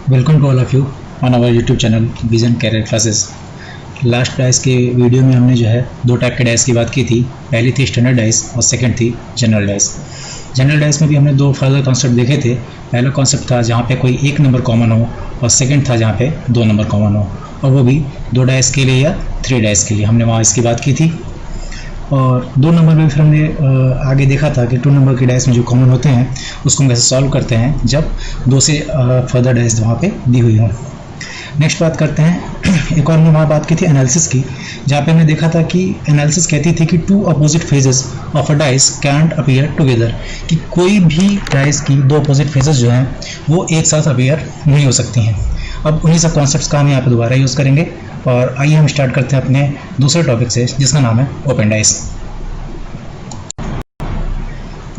Welcome to all of you on our YouTube channel Vision Career Classes. Last dice के video में हमने जो है दो टाइप के डाइस की बात की थी। पहली थी स्टैंडर्ड डाइस और सेकंड थी जनरल डाइस। जनरल डाइस में भी हमने दो फर्दर कॉन्सेप्ट देखे थे। पहला कॉन्सेप्ट था जहाँ पे कोई एक नंबर कॉमन हो और सेकंड था जहाँ पे दो नंबर कॉमन हो, और वो भी दो डाइस के लिए या थ्री डाइस के लिए। हमने वहाँ इसकी बात की थी। और दो नंबर में फिर हमने आगे देखा था कि टू नंबर के डाइस में जो कॉमन होते हैं उसको हम कैसे सॉल्व करते हैं जब दो से फर्दर डाइस वहाँ पे दी हुई हो। नेक्स्ट बात करते हैं, एक और हमने वहाँ बात की थी एनालिसिस की, जहाँ पे हमने देखा था कि एनालिसिस कहती थी कि two opposite faces of a dice can't appear together, कि कोई भी डाइस की दो अपोजिट फेजेस जो हैं वो एक साथ अपीयर नहीं हो सकती हैं। अब उन्हीं सब कॉन्सेप्ट्स का हम यहाँ पे दोबारा यूज़ करेंगे। और आइए हम स्टार्ट करते हैं अपने दूसरे टॉपिक से, जिसका नाम है ओपन डाइस।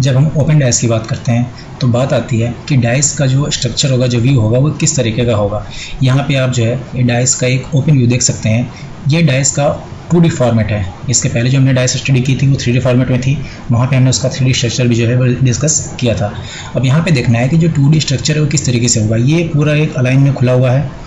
जब हम ओपन डाइस की बात करते हैं तो बात आती है कि डाइस का जो स्ट्रक्चर होगा, जो व्यू होगा, वो किस तरीके का होगा। यहाँ पे आप जो है ये डाइस का एक ओपन व्यू देख सकते हैं। ये डाइस का 2D फॉर्मेट है। इसके पहले जो हमने डाइस स्टडी की थी वो 3D फॉर्मेट में थी। वहाँ पे हमने उसका 3D स्ट्रक्चर भी जो है वो डिस्कस किया था। अब यहाँ पे देखना है कि जो 2D स्ट्रक्चर है वो किस तरीके से होगा। ये पूरा एक अलाइन में खुला हुआ है।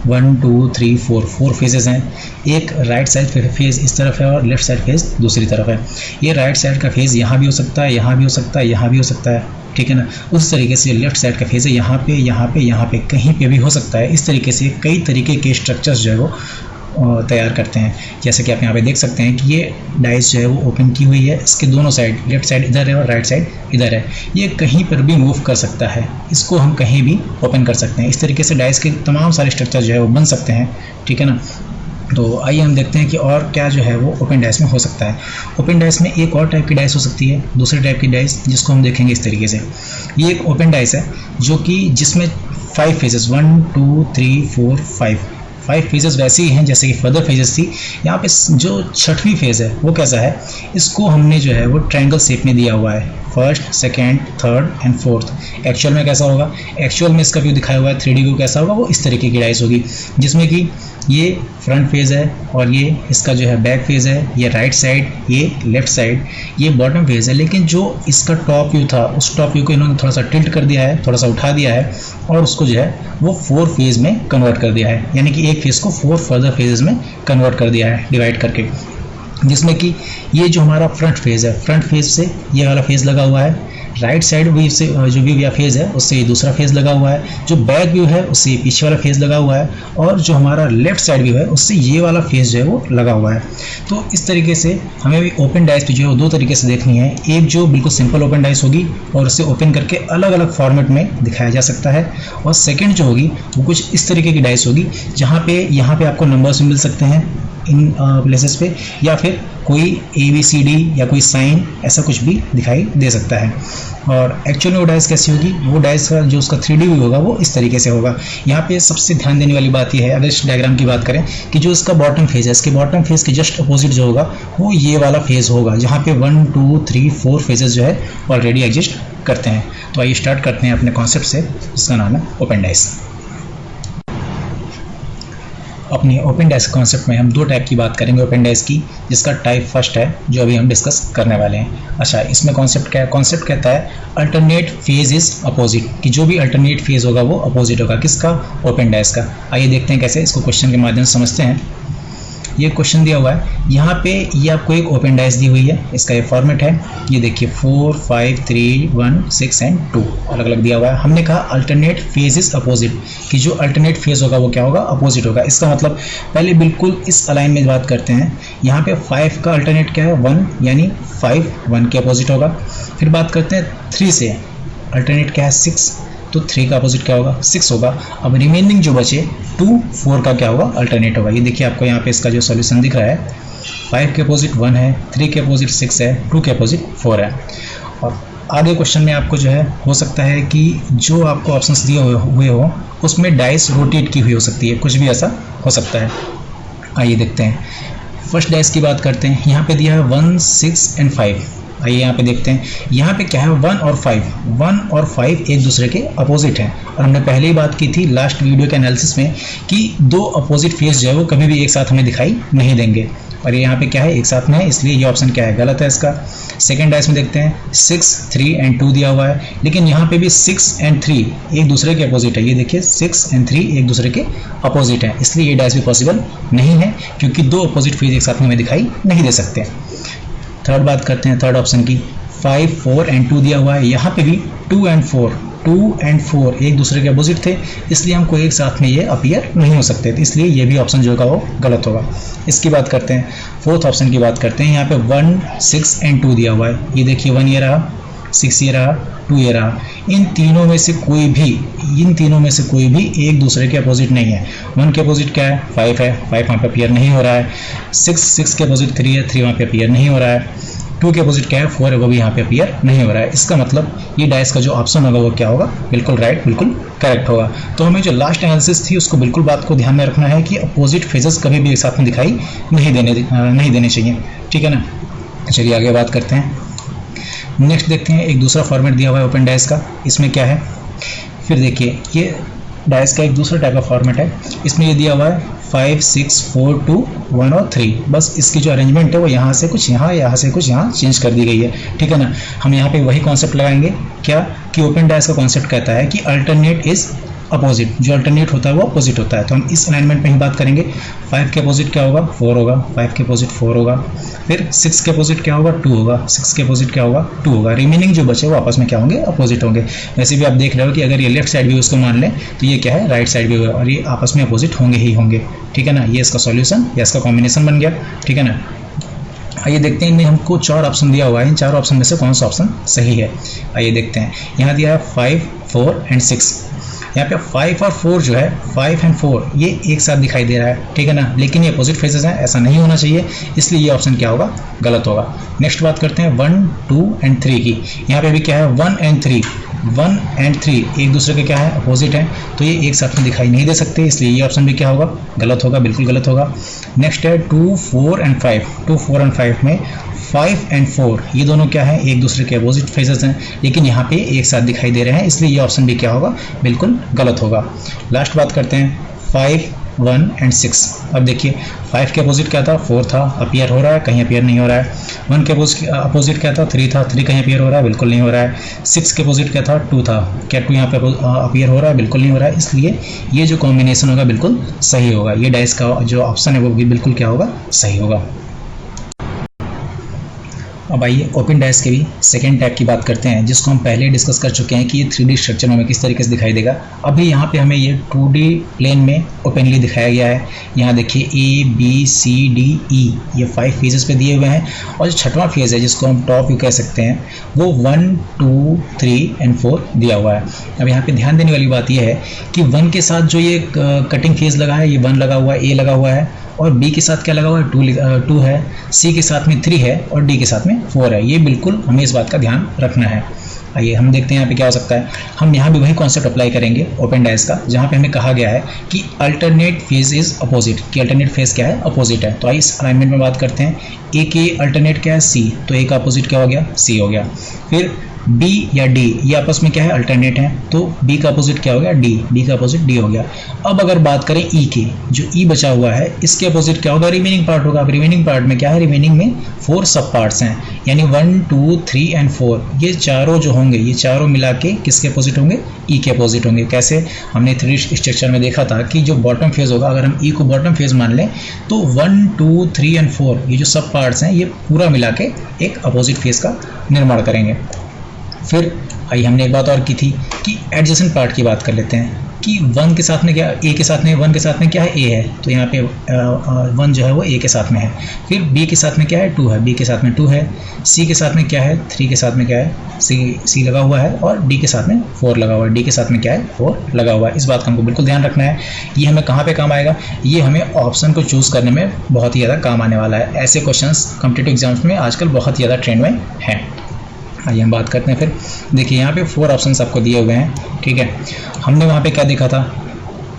1 2 3 4 फेजेस हैं। एक राइट साइड फेज इस तरफ है और लेफ्ट साइड फेज दूसरी तरफ है। ये राइट साइड का फेज यहाँ भी हो सकता है, यहाँ भी हो सकता है, यहाँ भी हो सकता है, ठीक है ना। उस तरीके से लेफ्ट साइड का फेज है यहाँ पे, यहाँ पे, यहाँ पे, कहीं पे भी हो सकता है। इस तरीके से कई तरीके के स्ट्रक्चर्स जो है वो तैयार करते हैं। जैसे कि आप यहाँ पे देख सकते हैं कि ये डाइस जो है वो ओपन की हुई है। इसके दोनों साइड, लेफ्ट साइड इधर है और राइट साइड इधर है। ये कहीं पर भी मूव कर सकता है, इसको हम कहीं भी ओपन कर सकते हैं। इस तरीके से डाइस के तमाम सारे स्ट्रक्चर जो है वो बन सकते हैं, ठीक है ना। तो आइए हम देखते हैं कि और क्या जो है वो ओपन डाइस में हो सकता है। ओपन डाइस में एक और टाइप की डाइस हो सकती है, दूसरे टाइप की डाइस, जिसको हम देखेंगे इस तरीके से। ये एक ओपन डाइस है जो कि जिसमें 5 फेजेस 1 2 3 4 5 फेजेस वैसे ही हैं जैसे कि फर्दर फेजेस थी। यहाँ पे जो छठवीं फेज है वो कैसा है, इसको हमने जो है वो ट्रायंगल शेप में दिया हुआ है। First, second, third and fourth. Actual में कैसा होगा, एक्चुअल में इसका व्यू दिखाया हुआ है 3D व्यू कैसा होगा, वो इस तरीके की डाइस होगी, जिसमें कि ये फ्रंट फेज है और ये इसका जो है बैक फेज है, ये राइट साइड, ये लेफ्ट साइड, ये बॉटम फेज है। लेकिन जो इसका टॉप व्यू था उस टॉप व्यू को इन्होंने थोड़ा सा टिल्ट कर दिया है, थोड़ा सा उठा दिया है और उसको जो है वो 4 फेज में कन्वर्ट कर दिया है। यानी कि एक फेज को 4 फर्दर फेजेस में कन्वर्ट कर दिया है, डिवाइड करके। जिसमें कि ये जो हमारा फ्रंट फेज है, फ्रंट फेज से ये वाला फेज लगा हुआ है। राइट साइड व्यू से जो व्यू या फेज है उससे ये दूसरा फेज लगा हुआ है। जो बैक व्यू है उससे ये पीछे वाला फेज लगा हुआ है। और जो हमारा लेफ्ट साइड व्यू है उससे ये वाला फेज जो है वो लगा हुआ है। तो इस तरीके से हमें भी ओपन डाइस जो है वो दो तरीके से देखनी है। एक जो बिल्कुल सिंपल ओपन डाइस होगी और उसे ओपन करके अलग अलग फॉर्मेट में दिखाया जा सकता है। और सेकेंड जो होगी वो कुछ इस तरीके की डाइस होगी जहाँ पे यहाँ पे आपको नंबर्स मिल सकते हैं इन प्लेसेस पे, या फिर कोई ABCD या कोई साइन ऐसा कुछ भी दिखाई दे सकता है। और एक्चुअल में वो डाइस कैसी होगी, वो डाइस का जो उसका 3D व्यू होगा वो इस तरीके से होगा। यहाँ पे सबसे ध्यान देने वाली बात यह है, अगर इस डायग्राम की बात करें, कि जो इसका बॉटम फेज है, इसके बॉटम फेज के जस्ट अपोजिट जो होगा वो ये वाला फेज होगा, जहाँ पे 1 2 3 4 फेजेस जो है ऑलरेडी एग्जिस्ट करते हैं। तो आइए स्टार्ट करते हैं अपने कॉन्सेप्ट से, जिसका नाम है ओपन डाइस। अपनी ओपन डाइस कॉन्सेप्ट में हम दो टाइप की बात करेंगे ओपन डाइस की, जिसका टाइप फर्स्ट है जो अभी हम डिस्कस करने वाले हैं। अच्छा, इसमें कॉन्सेप्ट क्या है, कॉन्सेप्ट कहता है अल्टरनेट फेज इज अपोजिट, कि जो भी अल्टरनेट फेज होगा वो अपोजिट होगा, किसका, ओपन डाइस का। आइए देखते हैं कैसे, इसको क्वेश्चन के माध्यम से समझते हैं। ये क्वेश्चन दिया हुआ है, यहाँ पे ये आपको एक ओपन डाइस दी हुई है, इसका ये फॉर्मेट है। ये देखिए 4 5 3 1 6 एंड 2 अलग अलग दिया हुआ है। हमने कहा अल्टरनेट फेज इज अपोजिट, कि जो अल्टरनेट फेज होगा वो क्या होगा, अपोजिट होगा। इसका मतलब पहले बिल्कुल इस अलाइन में बात करते हैं। यहाँ पे 5 का अल्टरनेट क्या है, 1, यानी 5 1 के अपोजिट होगा। फिर बात करते हैं 3 से, अल्टरनेट क्या है, 6, तो 3 का अपोजिट क्या होगा, 6 होगा। अब रिमेनिंग जो बचे 2 4 का क्या होगा, अल्टरनेट होगा। ये देखिए आपको यहाँ पे इसका जो सॉल्यूशन दिख रहा है, 5 के अपोजिट 1 है, 3 के अपोजिट 6 है, 2 के अपोजिट 4 है। और आगे क्वेश्चन में आपको जो है हो सकता है कि जो आपको ऑप्शंस दिए हुए हो उसमें डाइस रोटेट की हुई हो सकती है, कुछ भी ऐसा हो सकता है। आइए देखते हैं, फर्स्ट डाइस की बात करते हैं। यहाँ पे दिया है 1 6 एंड 5। आइए यहाँ पे देखते हैं, यहाँ पे क्या है, 1 और 5 एक दूसरे के अपोजिट हैं। और हमने पहले ही बात की थी लास्ट वीडियो के एनालिसिस में कि दो अपोजिट फेस जो है वो कभी भी एक साथ हमें दिखाई नहीं देंगे। और ये यहाँ पे क्या है, एक साथ में है, इसलिए ये ऑप्शन क्या है, गलत है इसका। सेकंड डाइस में देखते हैं 6, 3 एंड 2 दिया हुआ है, लेकिन यहाँ पे भी 6 एंड 3 एक दूसरे के अपोजिट है। ये देखिए 6 एंड 3 एक दूसरे के अपोजिट है, इसलिए ये डाइस भी पॉसिबल नहीं है, क्योंकि दो अपोजिट फेज एक साथ में हमें दिखाई नहीं दे सकते। थर्ड बात करते हैं थर्ड ऑप्शन की, 5, 4 एंड 2 दिया हुआ है, यहाँ पे भी 2 एंड 4 एक दूसरे के अपोजिट थे, इसलिए हमको एक साथ में ये अपीयर नहीं हो सकते थे, इसलिए ये भी ऑप्शन जो होगा वो गलत होगा। इसकी बात करते हैं, फोर्थ ऑप्शन की बात करते हैं। यहाँ पे 1, 6 एंड 2 दिया हुआ है, ये देखिए 1 ये रहा, 6 ये रहा, 2 ये रहा। इन तीनों में से कोई भी एक दूसरे के अपोजिट नहीं है। 1 के अपोजिट क्या है, 5 है, 5 वहाँ पे अपीयर नहीं हो रहा है। 6 के अपोजिट 3 है, 3 वहाँ पे अपीयर नहीं हो रहा है। 2 के अपोजिट क्या है, 4 है, वो भी यहाँ पे अपीयर नहीं हो रहा है। इसका मतलब ये डाइस का जो ऑप्शन होगा वो क्या होगा, बिल्कुल राइट, बिल्कुल करेक्ट होगा। तो हमें जो लास्ट एनालिसिस थी उसको बिल्कुल बात को ध्यान में रखना है कि अपोजिट फेजेस कभी भी एक साथ में दिखाई नहीं देने चाहिए, ठीक है ना। चलिए आगे बात करते हैं। नेक्स्ट देखते हैं, एक दूसरा फॉर्मेट दिया हुआ है ओपन डाइस का, इसमें क्या है, फिर देखिए ये डाइस का एक दूसरा टाइप का फॉर्मेट है। इसमें ये दिया हुआ है 5, 6, 4, 2, 1 और 3। बस इसकी जो अरेंजमेंट है वो यहाँ से कुछ यहाँ से कुछ यहाँ चेंज कर दी गई है, ठीक है ना। हम यहाँ पे वही कॉन्सेप्ट लगाएंगे क्या, कि ओपन डाइस का कॉन्सेप्ट कहता है कि अल्टरनेट इज अपोजिट, जो अल्टरनेट होता है वो अपोजिट होता है। तो हम इस अलाइनमेंट में ही बात करेंगे। 5 के अपोजिट क्या होगा, 4 होगा, 5 के अपोजिट 4 होगा। फिर 6 के अपोजिट क्या होगा, 2 होगा, 6 के अपोजिट क्या होगा, 2 होगा। रिमेनिंग जो बचे वो आपस में क्या होंगे, अपोजिट होंगे। वैसे भी आप देख रहे हो कि अगर ये लेफ्ट साइड भी उसको मान लें तो ये क्या है, राइट साइड भी होगा, और ये आपस में अपोजिट होंगे ही होंगे, ठीक है ना। ये इसका सॉल्यूशन या इसका कॉम्बिनेशन बन गया, ठीक है ना। आइए देखते हैं, इनमें हमको 4 ऑप्शन दिया हुआ है, इन 4 ऑप्शन में से कौन सा ऑप्शन सही है। आइए देखते हैं, यहाँ दिया है 5, 4 एंड 6। यहाँ पे 5 और 4 जो है, 5 एंड 4 ये एक साथ दिखाई दे रहा है, ठीक है ना, लेकिन ये अपोजिट फेजेस हैं, ऐसा नहीं होना चाहिए, इसलिए ये ऑप्शन क्या होगा, गलत होगा। नेक्स्ट बात करते हैं 1, 2 एंड 3 की। यहाँ पे भी क्या है, 1 एंड 3 एक दूसरे के क्या है, अपोजिट है, तो ये एक साथ में दिखाई नहीं दे सकते, इसलिए ये ऑप्शन भी क्या होगा, गलत होगा, बिल्कुल गलत होगा। नेक्स्ट है 2, 4 एंड 5 में 5 एंड 4 ये दोनों क्या है, एक दूसरे के अपोजिट फेजेस हैं, लेकिन यहाँ पे एक साथ दिखाई दे रहे हैं, इसलिए ये ऑप्शन भी क्या होगा, बिल्कुल गलत होगा। लास्ट बात करते हैं 5, 1 एंड 6। अब देखिए 5 के अपोजिट क्या था, 4 था, अपीयर हो रहा है, कहीं अपीयर नहीं हो रहा है। 1 के अपोजिट क्या था, 3 था, 3 कहीं अपीयर हो रहा है, बिल्कुल नहीं हो रहा है। 6 के अपोजिट क्या था, 2 था, क्या 2 यहाँ पे अपीयर हो रहा है, बिल्कुल नहीं हो रहा है, इसलिए ये जो कॉम्बिनेशन होगा बिल्कुल सही होगा। ये डाइस का जो ऑप्शन है वो भी बिल्कुल क्या होगा, सही होगा। अब आइए ओपन डाइस के भी सेकेंड टाइप की बात करते हैं, जिसको हम पहले डिस्कस कर चुके हैं कि ये 3D स्ट्रक्चर में हमें किस तरीके से दिखाई देगा। अभी यहाँ पे हमें ये 2D प्लेन में ओपनली दिखाया गया है। यहाँ देखिए A, B, C, D, E ये 5 फेजेस पे दिए हुए हैं, और जो छठवां फेज है जिसको हम टॉप व्यू कह सकते हैं वो 1, 2, 3 एंड 4 दिया हुआ है। अब यहाँ पे ध्यान देने वाली बात यह है कि 1 के साथ जो ये कटिंग फेज लगा है, ये 1 लगा हुआ है, A लगा हुआ है, और B के साथ क्या लगा हुआ है, 2 है, C के साथ में 3 है, और D के साथ में 4 है। ये बिल्कुल हमें इस बात का ध्यान रखना है। आइए हम देखते हैं यहाँ पे क्या हो सकता है। हम यहाँ भी वही कॉन्सेप्ट अप्लाई करेंगे ओपन डाइस का, जहाँ पे हमें कहा गया है कि अल्टरनेट फेज इज अपोजिट, कि अल्टरनेट फेज क्या है, अपोजिट है। तो आइए इस अलाइनमेंट में बात करते हैं। A के अल्टरनेट क्या है, C, तो A का अपोजिट क्या हो गया, C हो गया। फिर B या D ये आपस में क्या है, अल्टरनेट है, तो B का अपोजिट क्या हो गया, D, B का अपोजिट D हो गया। अब अगर बात करें E की, जो E बचा हुआ है इसके अपोजिट क्या होगा, रिमेनिंग पार्ट होगा। अब रिमेनिंग पार्ट में क्या है, रिमेनिंग में 4 सब पार्ट्स हैं, यानी 1, 2, 3 एंड 4 ये चारों जो होंगे, ये चारों मिला के किसके अपोजिट होंगे, E के अपोजिट होंगे। कैसे, हमने 3D स्ट्रक्चर में देखा था कि जो बॉटम फेज होगा, अगर हम E को बॉटम फेज मान लें तो 1, 2, 3 एंड 4 ये जो सब पार्ट्स हैं ये पूरा मिला के एक अपोजिट फेज का निर्माण करेंगे। फिर आइए हमने एक बात और की थी कि एडजेसेंट पार्ट की बात कर लेते हैं कि 1 के साथ में क्या, A के साथ में 1 के साथ में क्या है, A है, तो यहाँ पे 1 जो है वो A के साथ में है। फिर B के साथ में क्या है, 2 है, B के साथ में 2 है। C के साथ में क्या है, 3 के साथ में क्या है, C लगा हुआ है, और D के साथ में 4 लगा हुआ है, D के साथ में क्या है, 4 लगा हुआ है। इस बात का हमको बिल्कुल ध्यान रखना है। ये हमें कहाँ पे काम आएगा, ये हमें ऑप्शन को चूज़ करने में बहुत ही ज़्यादा काम आने वाला है। ऐसे क्वेश्चन कॉम्पिटिटिव एग्जाम्स में आजकल बहुत ही ज़्यादा ट्रेंड में है। आइए हम बात करते हैं। फिर देखिए यहाँ पे 4 ऑप्शंस आपको दिए हुए हैं, ठीक है। हमने वहाँ पे क्या देखा था,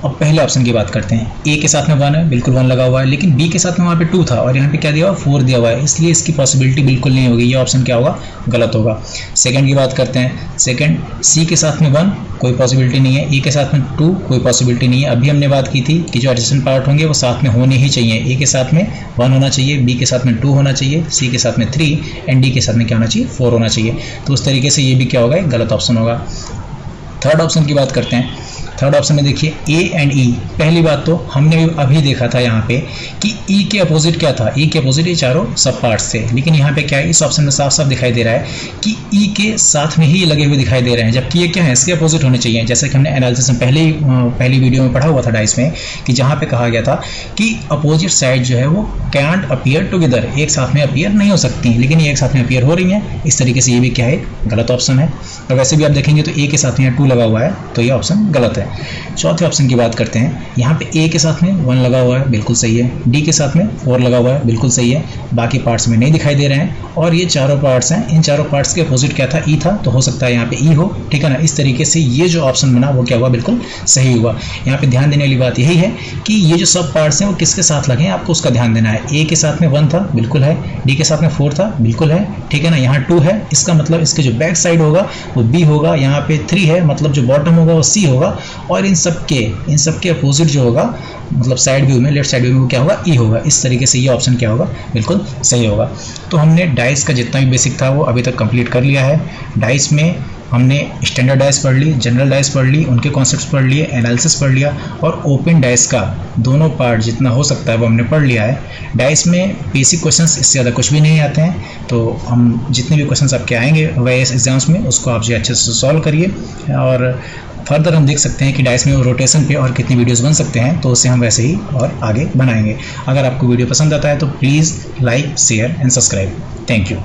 अब पहले ऑप्शन की बात करते हैं। ए के साथ में 1 है, बिल्कुल 1 लगा हुआ है, लेकिन बी के साथ में वहाँ पे 2 था और यहाँ पे क्या दिया हुआ 4 दिया हुआ है, इसलिए इसकी पॉसिबिलिटी बिल्कुल नहीं होगी, ये ऑप्शन क्या होगा, गलत होगा। सेकंड की बात करते हैं। सेकंड, सी के साथ में 1 कोई पॉसिबिलिटी नहीं है, ए के साथ में 2 कोई पॉसिबिलिटी नहीं है। अभी हमने बात की थी कि जो एडिशन पार्ट होंगे वो साथ में होने ही चाहिए, ए के साथ में 1 होना चाहिए, बी के साथ में 2 होना चाहिए, सी के साथ में 3 एंड डी के साथ में क्या होना चाहिए, 4 होना चाहिए। तो उस तरीके से ये भी क्या होगा, गलत ऑप्शन होगा। थर्ड ऑप्शन की बात करते हैं। थर्ड ऑप्शन में देखिए ए एंड ई। पहली बात तो हमने अभी देखा था यहाँ पे कि ई के अपोजिट क्या था, ई के अपोजिट ये चारों सब पार्ट्स थे, लेकिन यहाँ पे क्या है, इस ऑप्शन में साफ साफ दिखाई दे रहा है कि ई के साथ में ही लगे हुए दिखाई दे रहे हैं, जबकि ये क्या है, इसके अपोजिट होने चाहिए। जैसा कि हमने एनालिसिस में पहली वीडियो में पढ़ा हुआ था डाइस में, कि जहाँ पे कहा गया था कि अपोजिट साइड जो है वो कैंट अपीयर टुगेदर, एक साथ में अपीयर नहीं हो सकती, लेकिन ये एक साथ में अपीयर हो रही है। इस तरीके से ये भी क्या है, गलत ऑप्शन है। तो वैसे भी आप देखेंगे तो ए के साथ में यहाँ 2 लगा हुआ है, तो ये ऑप्शन गलत है। चौथे ऑप्शन की बात करते हैं। यहाँ पे ए के साथ में 1 लगा हुआ है, बिल्कुल सही है, डी के साथ में 4 लगा हुआ है, बिल्कुल सही है, बाकी पार्ट्स में नहीं दिखाई दे रहे हैं, और ये चारों पार्ट्स हैं, इन चारों पार्ट्स के अपोजिट क्या था, ई था, तो हो सकता है यहाँ पे ई हो, ठीक है ना। इस तरीके से ये जो ऑप्शन बना वो क्या हुआ, बिल्कुल सही हुआ। यहाँ पे ध्यान देने वाली बात यही है कि ये जो सब पार्ट्स हैं वो किसके साथ लगे हैं, आपको उसका ध्यान देना है। ए के साथ में 1 था, बिल्कुल है, डी के साथ में 4 था, बिल्कुल है, ठीक है ना। यहाँ 2 है, इसका मतलब इसके जो बैक साइड होगा वो बी होगा, यहाँ पे 3 है, मतलब जो बॉटम होगा वो सी होगा, और इन सबके अपोजिट जो होगा, मतलब साइड व्यू में, लेफ्ट साइड व्यू में वो क्या होगा, ई होगा। इस तरीके से ये ऑप्शन क्या होगा, बिल्कुल सही होगा। तो हमने डाइस का जितना भी बेसिक था वो अभी तक कंप्लीट कर लिया है। डाइस में हमने स्टैंडर्ड डाइस पढ़ ली, जनरल डाइस पढ़ ली, उनके कॉन्सेप्ट्स पढ़ लिए, एनालिसिस पढ़ लिया, और ओपन डाइस का दोनों पार्ट जितना हो सकता है वो हमने पढ़ लिया है। डाइस में बेसिक क्वेश्चंस इससे ज़्यादा कुछ भी नहीं आते हैं, तो हम जितने भी क्वेश्चंस आपके आएंगे वाइस एग्जाम्स में उसको आप जो अच्छे से सॉल्व करिए। और फर्दर हम देख सकते हैं कि डाइस में रोटेशन पे और कितनी वीडियोस बन सकते हैं, तो उससे हम वैसे ही और आगे बनाएंगे। अगर आपको वीडियो पसंद आता है तो please like, share and subscribe. Thank you.